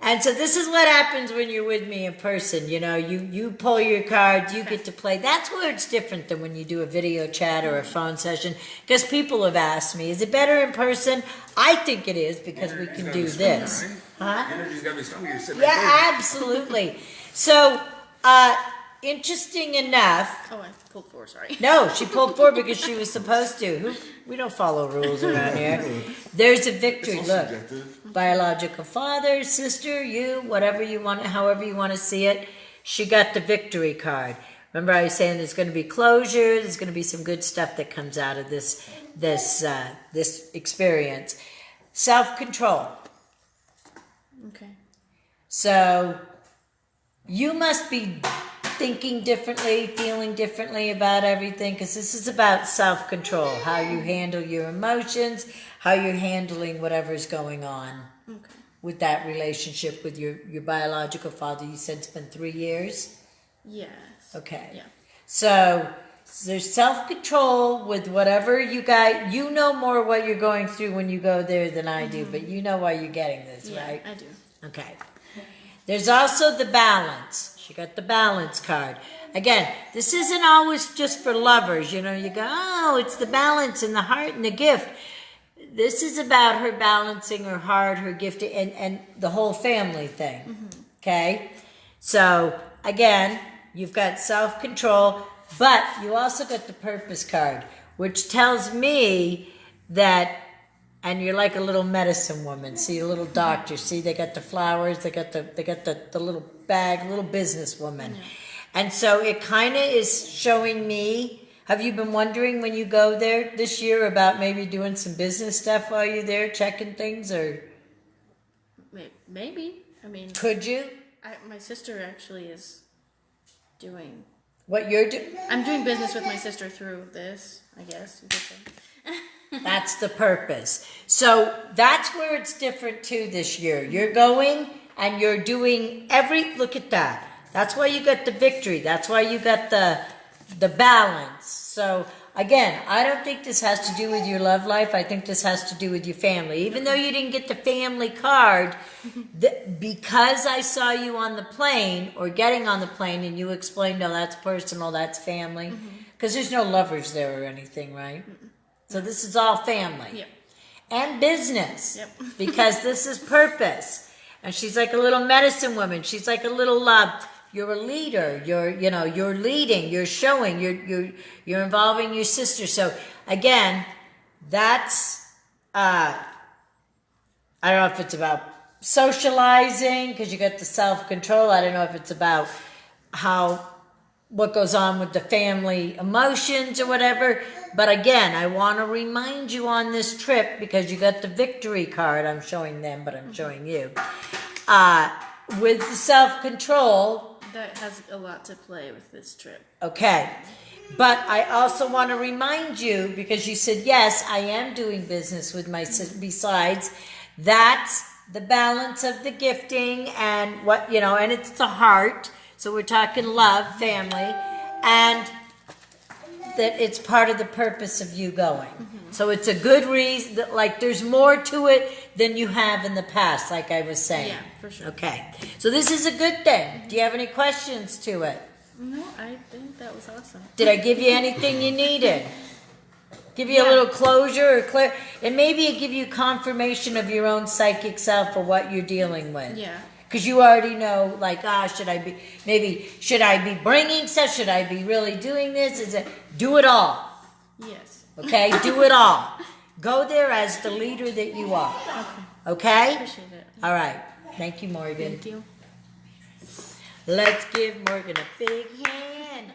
And so this is what happens when you're with me in person. You pull your cards, you get to play. That's where it's different than when you do a video chat or a phone session. Because people have asked me, is it better in person? I think it is because we can do this. Huh? Energy's got to be stronger. You're sitting Yeah, right absolutely. So, interesting enough. Oh, I pulled 4, sorry. No, she pulled 4 because she was supposed to. We don't follow rules around here. There's a victory. Look, biological father, sister, you, whatever you want, however you want to see it. She got the victory card. Remember, I was saying there's going to be closure. There's going to be some good stuff that comes out of this experience. Self-control. Okay. So you must be thinking differently, feeling differently about everything, because this is about self-control, how you handle your emotions, how you're handling whatever's going on with that relationship with your biological father. You said it's been 3 years? Yes. Okay. Yeah. So there's self-control with whatever you got. You know more what you're going through when you go there than I do, but you know why you're getting this, Yeah, right? I do. Okay. There's also the balance. She got the balance card. Again, this isn't always just for lovers. You go, oh, it's the balance and the heart and the gift. This is about her balancing her heart, her gift, and the whole family thing. Okay? So, again, you've got self-control, but you also got the purpose card, which tells me that, and you're like a little medicine woman. See, a little doctor. See, they got the flowers. They got the little bag, little businesswoman. And so it kind of is showing me. Have you been wondering when you go there this year about maybe doing some business stuff while you're there, checking things, or Maybe. I mean, could you? my sister actually is doing. What you're doing? I'm doing business with my sister through this, I guess you could say. That's the purpose. So that's where it's different too this year. You're going and you're doing look at that. That's why you got the victory. That's why you got the balance. So again, I don't think this has to do with your love life. I think this has to do with your family. Even though you didn't get the family card, because I saw you on the plane or getting on the plane and you explained, oh, that's personal, that's family. Because there's no lovers there or anything, right? So this is all family. Yep. And business. Yep. Because this is purpose. And she's like a little medicine woman. She's like a little you're a leader. You're leading. You're showing. You're involving your sister. So again, that's I don't know if it's about socializing because you got the self-control. I don't know if it's about what goes on with the family emotions or whatever. But again, I want to remind you on this trip because you got the victory card. I'm showing them, but I'm showing you. With the self-control. That has a lot to play with this trip. Okay. But I also want to remind you, because you said, yes, I am doing business with my sister. Besides, that's the balance of the gifting and and it's the heart. So we're talking love, family, and that it's part of the purpose of you going. So it's a good reason that, there's more to it than you have in the past, like I was saying. Yeah, for sure. Okay. So this is a good thing. Do you have any questions to it? No, I think that was awesome. Did I give you anything you needed? Give you a little closure or clear, and maybe it give you confirmation of your own psychic self or what you're dealing with. Yeah. Because you already know, should I be bringing stuff? Should I be really doing this? Do it all. Yes. Okay? Do it all. Go there as the leader that you are. Okay? Appreciate it. All right. Thank you, Morgan. Thank you. Let's give Morgan a big hand.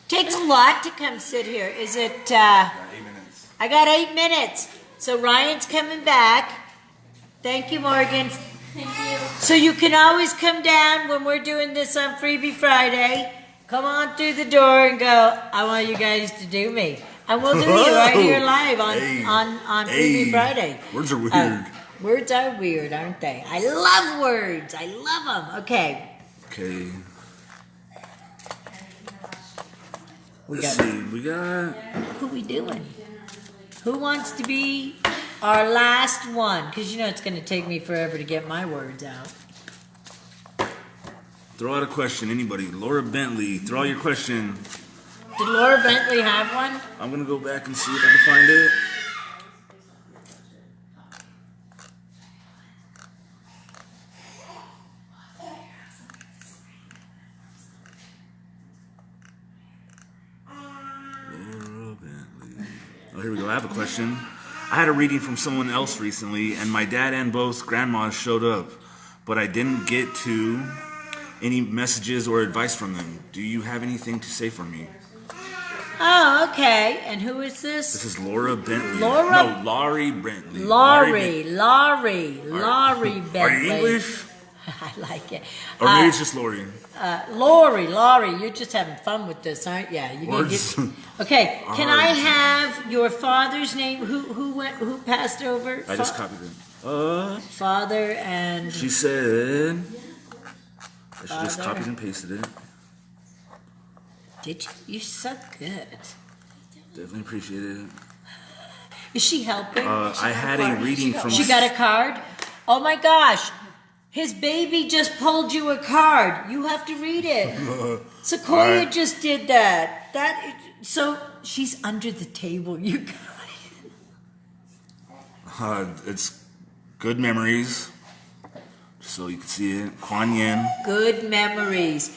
Takes a lot to come sit here. Is it? 8 minutes. I got 8 minutes. So Ryan's coming back. Thank you, Morgan. Thank you. So you can always come down when we're doing this on Freebie Friday. Come on through the door and go, I want you guys to do me. And we'll do you right here live on Freebie Friday. Words are weird. Words are weird, aren't they? I love words. I love them. Okay. Let's see. We got... Who we doing? Who wants to be our last one? Because it's going to take me forever to get my words out. Throw out a question, anybody. Laura Bentley, throw out your question. Did Laura Bentley have one? I'm going to go back and see if I can find it. Oh, here we go. I have a question. I had a reading from someone else recently, and my dad and both grandmas showed up, but I didn't get to any messages or advice from them. Do you have anything to say for me? Oh, okay. And who is this? This is Laura Bentley. Laura? No, Laurie Bentley. Laurie Bentley. Are you English? I like it. Or maybe it's just Laurie. Laurie, you're just having fun with this, aren't you? Okay, can I have your father's name? Who passed over? I just copied it. Father and... She said... I just copied and pasted it. Did you? You're so good. Definitely appreciate it. Is she helping? I had a reading from... She got a card? Oh my gosh. His baby just pulled you a card. You have to read it. Sequoia just did that. So she's under the table, you guys. It's good memories. Just so you can see it. Kuan Yin. Good memories.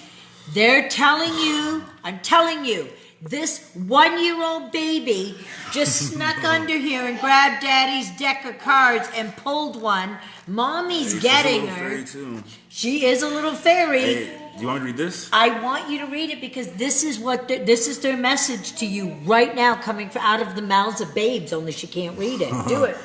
They're telling you, I'm telling you, this 1-year-old baby just snuck under here and grabbed Daddy's deck of cards and pulled one. Mommy's getting her. She's a little fairy too. She is a little fairy. Hey, do you want me to read this? I want you to read it because this is their message to you right now, coming out of the mouths of babes. Only she can't read it. Do it.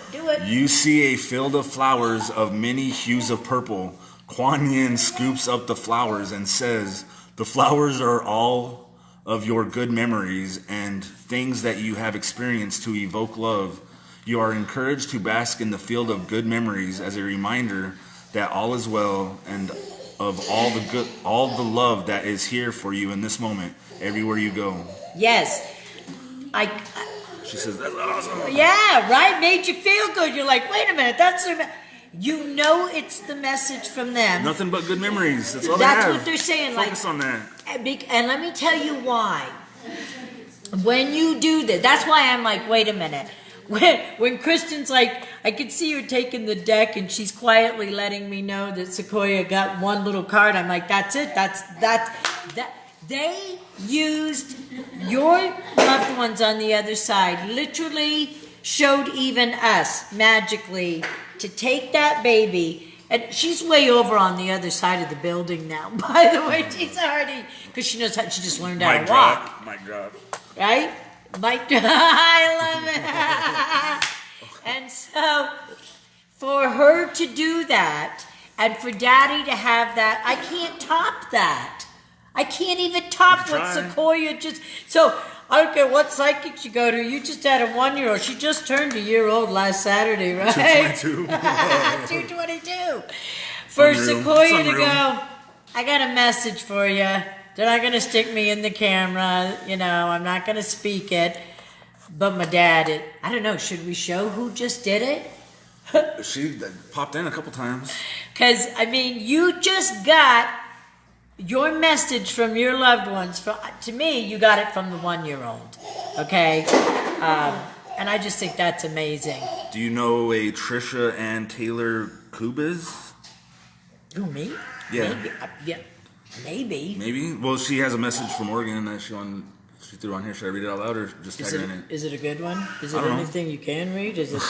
You see a field of flowers of many hues of purple. Kuan Yin scoops up the flowers and says, "The flowers are all of your good memories and things that you have experienced to evoke love. You are encouraged to bask in the field of good memories as a reminder that all is well and of all the love that is here for you in this moment, everywhere you go. Yes. She says, that's awesome. Yeah, right? Made you feel good. You're like, wait a minute, that's their you know it's the message from them. Nothing but good memories. That's all That's they have. what they're saying. Focus on that. And let me tell you why. When you do this, that's why I'm like, wait a minute. When Kristen's like, I could see her taking the deck and she's quietly letting me know that Sequoia got one little card. I'm like, that's it. That. They used your loved ones on the other side, literally showed even us magically to take that baby. And she's way over on the other side of the building now, by the way. She's already, because she knows how, she just learned how to walk. Mic drop. Right? Mic drop. I love it. And so, for her to do that, and for Daddy to have that, I can't top that. I can't even top what Sequoia just... So, I don't care what psychic you go to, you just had a 1-year-old. She just turned a year old last Saturday, right? 222. 222. For Sequoia to go, I got a message for you. They're not going to stick me in the camera. You know, I'm not going to speak it. But my dad, I don't know, should we show who just did it? She popped in a couple times. Because, I mean, you just got your message from your loved ones. To me, you got it from the 1-year-old. Okay? And I just think that's amazing. Do you know a Trisha and Taylor Kubis? Who, me? Yeah. Maybe. Yeah. Maybe. Maybe? Well, she has a message from Oregon that she threw on here. Should I read it out loud or just tag her in it? Is it a good one? Is it I don't know. anything you can read? Is it?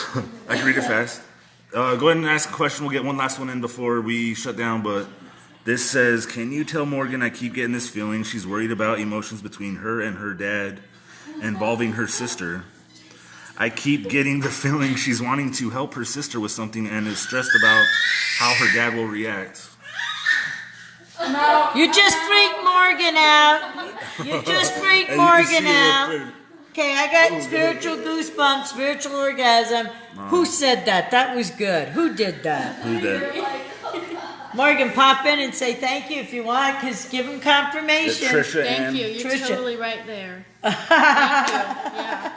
I can read it fast. Go ahead and ask a question. We'll get one last one in before we shut down. But this says, can you tell Morgan I keep getting this feeling she's worried about emotions between her and her dad involving her sister. I keep getting the feeling she's wanting to help her sister with something and is stressed about how her dad will react. You just freaked Morgan out. You just freaked Morgan out. Okay, I got spiritual goosebumps, spiritual orgasm. Who said that? That was good. Who did that? Who did? Morgan, pop in and say thank you if you want, because give him confirmation. Thank you. You're Trisha. totally right there. Thank you. Yeah.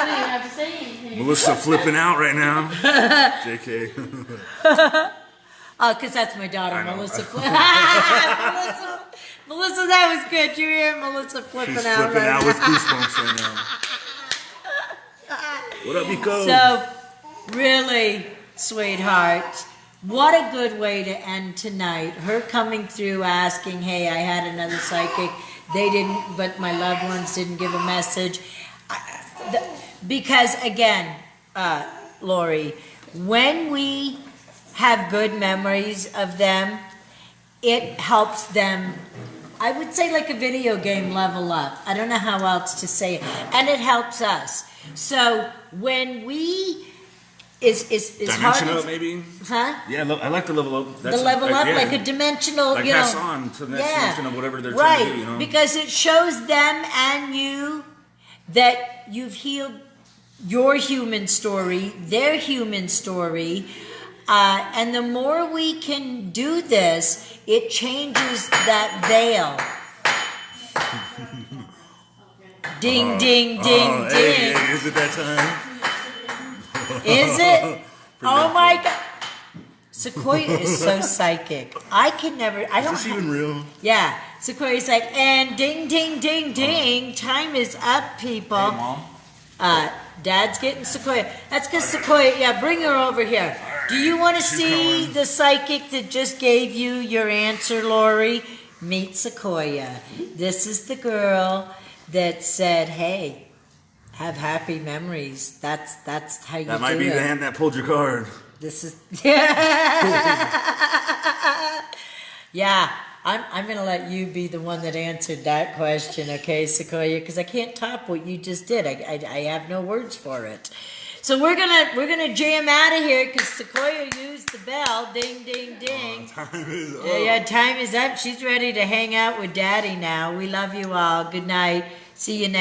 I didn't have to say anything. Melissa flipping out right now. JK. Oh, because that's my daughter, Melissa. Melissa, that was good. You hear Melissa flipping She's out flipping right out now. with goosebumps right now. What up, Nico? So, really, sweetheart, what a good way to end tonight. Her coming through asking, hey, I had another psychic. They didn't, but my loved ones didn't give a message. Because, again, Lori, when we have good memories of them, it helps them, I would say, like a video game, level up. I don't know how else to say it. And it helps us. So when we is Dimension hard up, maybe? Huh? Yeah, I like the level up. The level up, yeah. like a dimensional, like you know. pass on to the next dimension of whatever they're right. trying to do, you know? Because it shows them and you that you've healed your human story, their human story. And the more we can do this, it changes that veil. Ding, ding, ding, ding. Hey, is it that time? Is it? Oh my God. Sequoia is so psychic. I can never, I don't Is this even real? Yeah. Sequoia's like, and ding, ding, ding, ding. Time is up, people. Hey, Mom. Dad's getting Sequoia. That's because Sequoia, yeah, bring her over here. Do you want to see the psychic that just gave you your answer, Lori? Meet Sequoia. This is the girl that said, hey, have happy memories. That's how you do it. That might be the hand that pulled your card. This is, yeah. I'm going to let you be the one that answered that question, okay, Sequoia? Because I can't top what you just did. I have no words for it. So we're gonna jam out of here because Sequoia used the bell. Ding, ding, ding. Time is up. Yeah, time is up. She's ready to hang out with Daddy now. We love you all. Good night. See you next.